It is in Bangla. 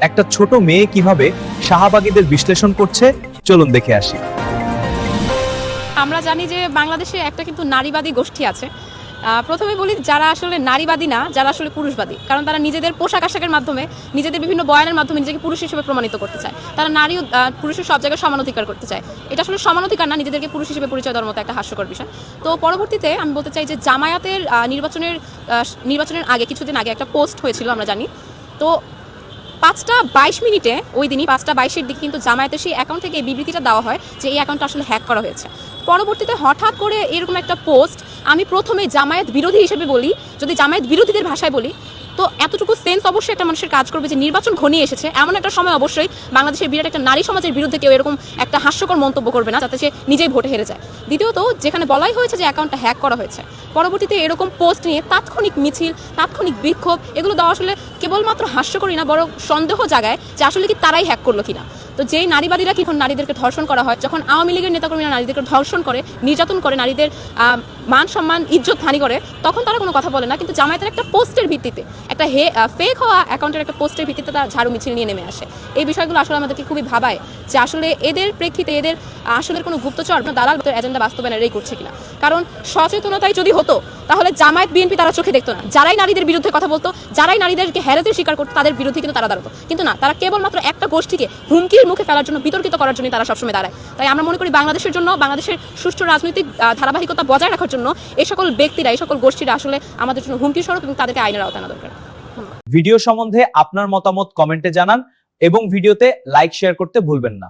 একটা ছোট মেয়ে কিভাবে শাহবাগীদের বিশ্লেষণ করছে, চলুন দেখে আসি। আমরা জানি যে বাংলাদেশে একটা কিন্তু নারীবাদী গোষ্ঠী আছে। প্রথমে বলি যারা আসলে নারীবাদী না, যারা আসলে পুরুষবাদী, কারণ তারা নিজেদের পোশাক আশাকের মাধ্যমে, নিজেদের বিভিন্ন বয়ানের মাধ্যমে নিজেকে পুরুষ হিসেবে প্রমাণিত করতে চায়। তারা নারী ও পুরুষের সব জায়গায় সমানাধিকার করতে চায়। এটা আসলে সমানাধিকার না, নিজেদেরকে পুরুষ হিসেবে পরিচয় দেওয়ার মতো একটা হাস্যকর বিষয়। তো পরবর্তীতে আমি বলতে চাই যে জামায়াতের নির্বাচনের আগে, কিছুদিন আগে একটা পোস্ট হয়েছিল আমরা জানি। তো 5:22 ওই দিনই 5:22 দিকে কিন্তু জামায়াতের সেই অ্যাকাউন্ট থেকে এই বিবৃতিটা দেওয়া হয় যে এই অ্যাকাউন্টটা আসলে হ্যাক করা হয়েছে। পরবর্তীতে হঠাৎ করে এরকম একটা পোস্ট, আমি প্রথমে জামায়াত বিরোধী হিসেবে বলি, যদি জামায়াত বিরোধীদের ভাষায় বলি, তো এতটুকু সেন্স অবশ্যই একটা মানুষের কাজ করবে যে নির্বাচন ঘনিয়ে এসেছে, এমন একটা সময় অবশ্যই বাংলাদেশের বিরাট একটা নারী সমাজের বিরুদ্ধে কেউ এরকম একটা হাস্যকর মন্তব্য করবে না যাতে সে নিজেই ভোটে হেরে যায়। দ্বিতীয়ত, যেখানে বলাই হয়েছে যে অ্যাকাউন্টটা হ্যাক করা হয়েছে, পরবর্তীতে এরকম পোস্ট নিয়ে তাৎক্ষণিক মিছিল, তাৎক্ষণিক বিক্ষোভ, এগুলো দেওয়া আসলে কেবলমাত্র হাস্যকরই না, বরং সন্দেহ জাগায় যে আসলে কি তারাই হ্যাক করলো কিনা। তো যেই নারীবাদীরা যখন নারীদেরকে ধর্ষণ করা হয়, যখন আওয়ামী লীগের নেতাকর্মীরা নারীদেরকে ধর্ষণ করে, নির্যাতন করে, নারীদের মান সম্মান ইজ্জত হানি করে, তখন তারা কোনো কথা বলে না। কিন্তু জামায়াতের একটা পোস্টের ভিত্তিতে, একটা ফেক হওয়া অ্যাকাউন্টের একটা পোস্টের ভিত্তিতে তারা ঝাড়ু মিছিল নিয়ে নেমে আসে। এই বিষয়গুলো আসলে আমাদেরকে খুবই ভাবায় যে আসলে এদের প্রেক্ষিতে এদের আসলে কোনো গুপ্তচর দালাল এজেন্ডা বাস্তবায়নের করছে কিনা। কারণ সচেতনতায় যদি হতো তাহলে জামায়াত বিএনপি তারা চোখে দেখতো না। যারাই নারীদের বিরুদ্ধে কথা বলতো, যারাই নারীদেরকে হ্যারাসের শিকার করতো, তাদের বিরুদ্ধে কিন্তু তারা দাঁড়াতো। কিন্তু না, তারা কেবলমাত্র একটা গোষ্ঠীকে হুমকির মুখে ফেলার জন্য, বিতর্কিত করার জন্য তারা সবসময় দাঁড়ায়। তাই আমরা মনে করি বাংলাদেশের জন্য, বাংলাদেশের সুষ্ঠু রাজনৈতিক ধারাবাহিকতা বজায় রাখার জন্য এই সকল ব্যক্তিরা, এই সকল গোষ্ঠীরা আসলে আমাদের জন্য হুমকি স্বরূপ এবং তাদেরকে আইনের আওতায় আনা দরকার। ভিডিও সম্বন্ধে আপনার মতামত কমেন্টে জানান এবং ভিডিওতে লাইক শেয়ার করতে ভুলবেন না।